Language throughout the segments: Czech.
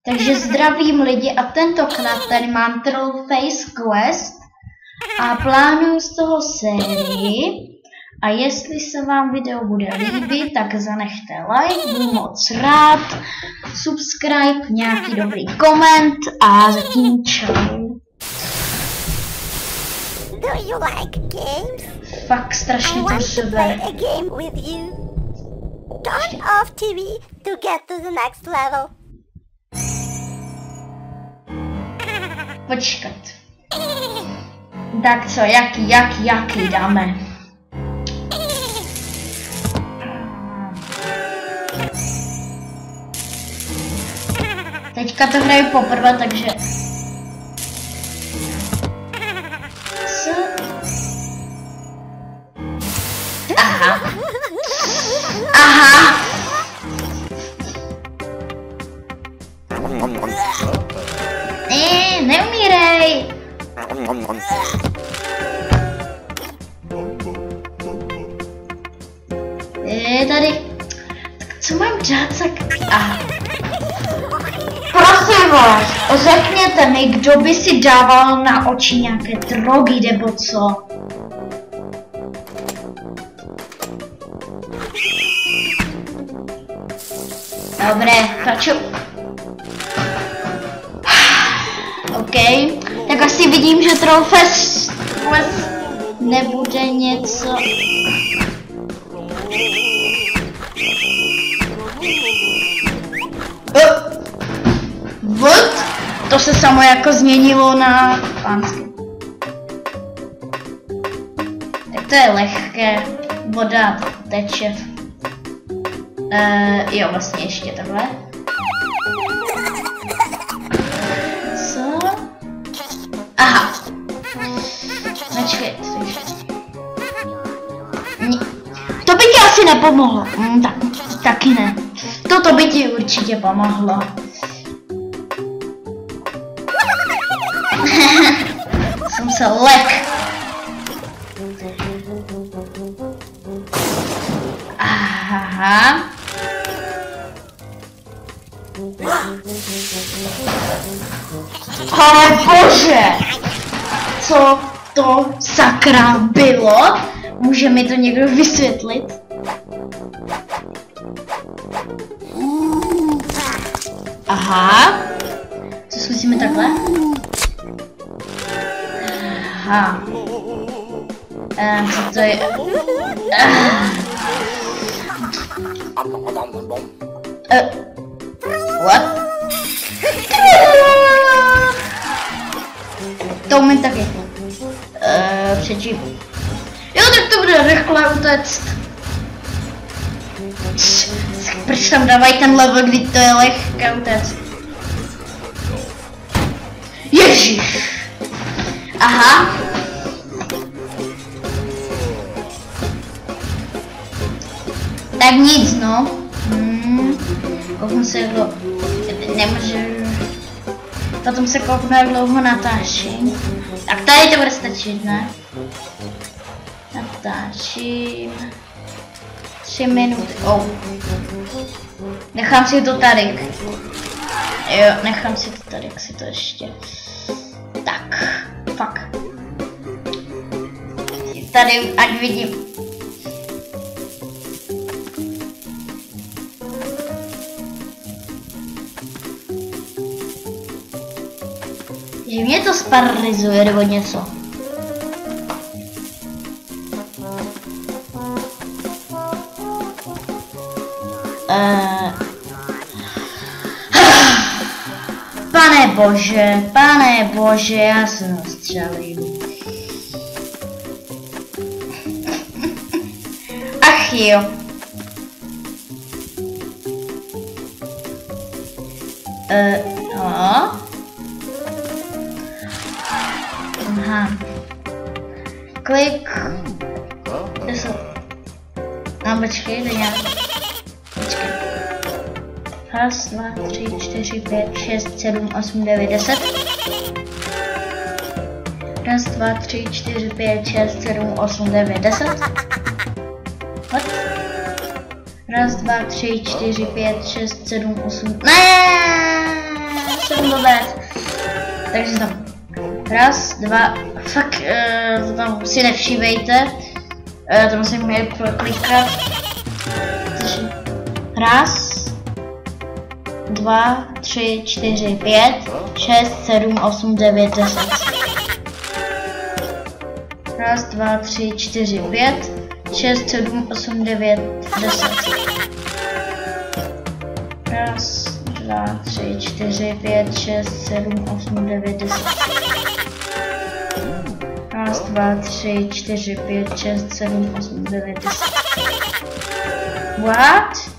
Takže zdravím lidi a tentokrát tady mám Trollface Quest a plánuju z toho sérii. A jestli se vám video bude líbit, tak zanechte like, budu moc rád, subscribe, nějaký dobrý koment a zatím čau. Do you like games? Fakt strašně to sebe. A game with you. Turn off TV to get to the next level. Počkat. Tak co, jaký dáme? Teďka to hraju poprvé, takže... Co? Aha. Aha. Neumírej. Tady... Tak co mám dělat, tak... Aha. Prosím vás, řekněte mi, kdo by si dával na oči nějaké drogy nebo co? Dobré, začu. OK, tak asi vidím, že Trollface nebude něco... What? To se samo jako změnilo na pánsky. Tak to je lehké. Voda teče. Jo, vlastně ještě takhle. Co? Aha. Počkej, to by ti asi nepomohlo. Taky ne. Toto by ti určitě pomohlo. Jsem se lek. Aha. Ale bože! Co to sakra bylo? Může mi to někdo vysvětlit? Aha. Co zkusíme takhle? Aha. Co to je? What? To umím taky. Přečím. Jo, tak to bude rychle utéct. Proč tam dávají ten level, když to je lehké utéct? Ježíš. Aha. Tak nic, no. Kouknu se, jak dlouho... Nemůžu... Potom se kouknu, jak dlouho natáčím. Tak tady to bude stačit, ne? Natáčím... 3 minuty. Oh. Nechám si to tady. Jo, nechám si to tady, jak si to ještě... Tak. Fuck. Tady, ať vidím. Že mě to sparalyzuje nebo něco. Pane bože, já se nastřelím. Ach jo. No. Aha. Klik. No, počkej, to nějak. Počkej. 1, 2, 3, 4, 5, 6, 7, 8, 9, 10. 1, 2, 3, 4, 5, 6, 7, 8, 9, 10. What? 1, 2, 3, 4, 5, 6, 7, 8. Ne! takže znovu. Raz, dva, fakt tam si nevšívejte. To musím mět klikat. Raz, 2, 3, 4, 5, 6, 7, 8, 9, 10. Raz, 2, 3, 4, 5, 6, 7, 8, 9, 10. Raz, 2, 3, 4, 5, 6, 7, 8, 9, 10. Raz, 2, 3, 4, 5, 6, 7, 8, 9, 10. What?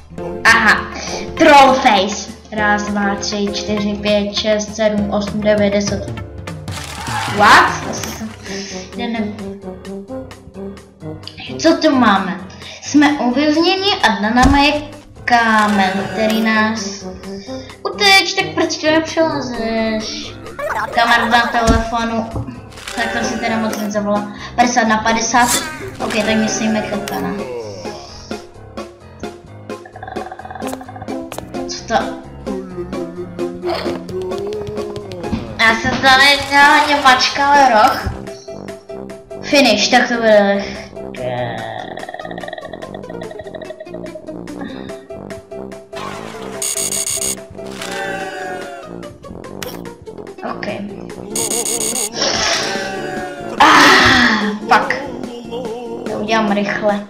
Aha, troll face. Raz, 2, 3, 4, 5, 6, 7, 8, 9, 10. What? Co tu máme? Jsme uvězněni a na náma je kámen, který nás... Uteč, tak proč to nepřelezeš? Kámen na telefonu. Tak to si teda moc nezavolá. 50 na 50. Ok, tak myslíme kapana. Co to? Já jsem tady hodně mačkal roh. Finish, tak to bude. OK. Fuck. To udělám rychle.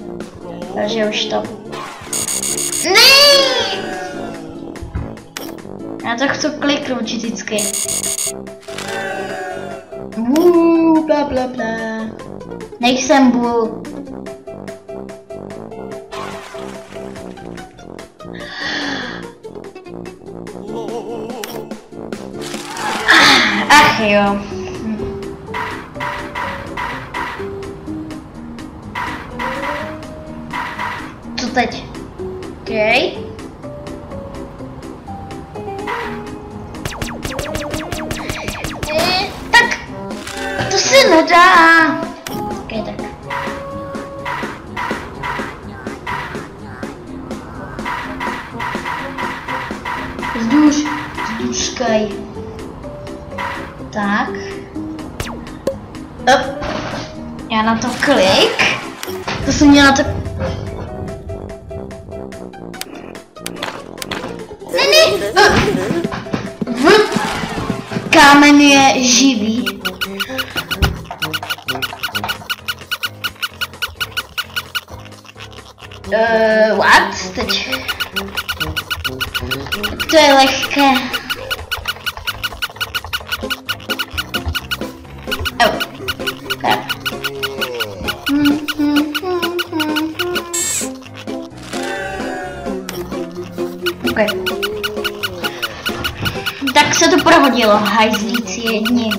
Takže už to. Ne! Já to chci kliknout vždycky. Bla bla bla. Nejsem bull. Ach jo. Co teď? OK. Tak. To se nedá. OK, tak. Vzduškaj. Tak. Já na to klik. To jsem měla to... Kámen je živý. What? Teď. To je lehké. Okay. Tak se to prohodilo, hajzlíci jedni.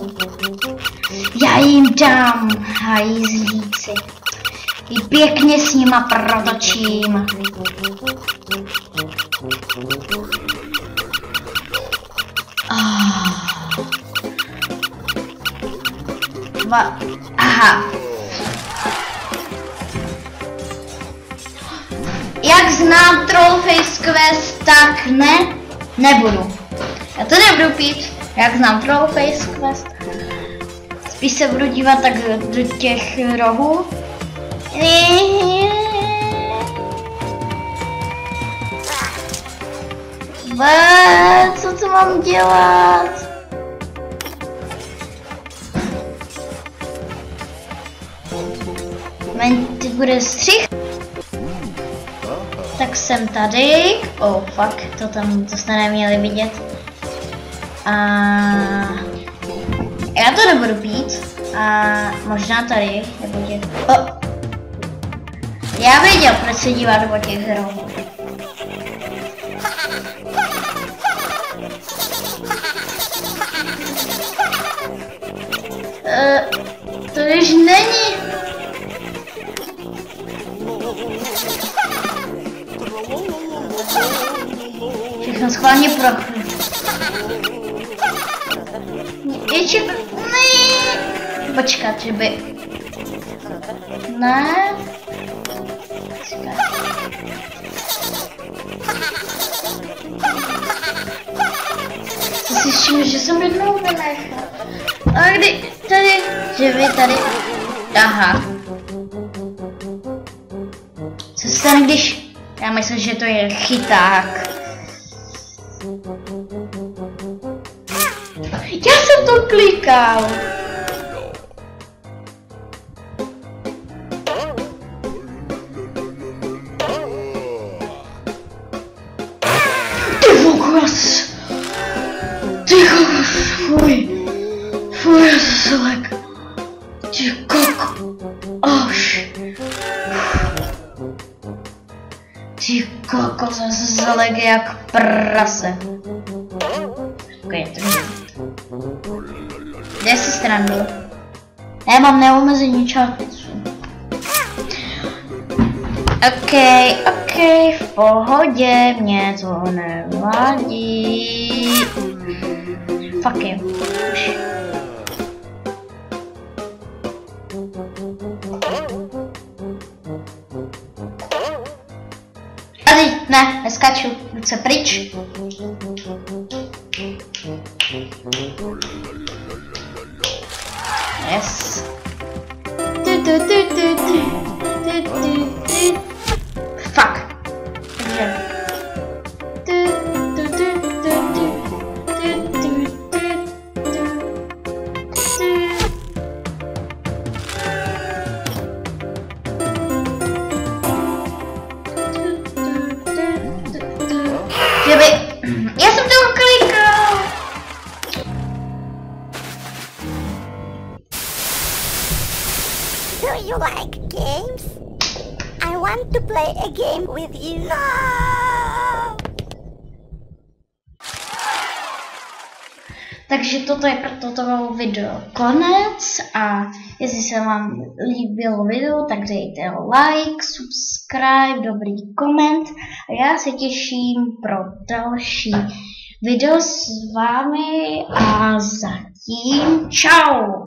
Já jim dám, hajzlíci. I pěkně s nima protočím. Aha. Jak znám Trollface Quest, tak nebudu. Já to nebudu pít, jak znám Trollface Quest. Spíš se budu dívat tak do těch rohů. Co to mám dělat? Ty bude střih. Tak jsem tady. Oh fuck, to jste neměli vidět. A já to nebudu pít. A možná tady nebude. Já věděl, proč se dívat do těch rohů. To již není. Všechno schválně prochly. Ještě ne. Počkat, že by. Ne. Co si zjistím, že jsem jednou vynechal. A kdy tady, že vy tady, aha. Co se stane, když, já myslím, že to je chyták. Já jsem to klikal. Ty kokos. Ty kokos, fuj. Fuj, já se lek. Ty kokos. Až. Ty kokos, já se lek jak prase. Okay, kde si strandu? Já mám neomezení částicu. OK, v pohodě, mě to nevadí. Fuck you. Tady, ne, neskáču, jdu se pryč. Yes. Fuck. Takže. Já jsem to klikal. Do you like games? I want to play a game with you. No! Takže toto je pro toto video konec a jestli se vám líbilo video, tak dejte like, subscribe, dobrý koment a já se těším pro další video s vámi a zatím čau!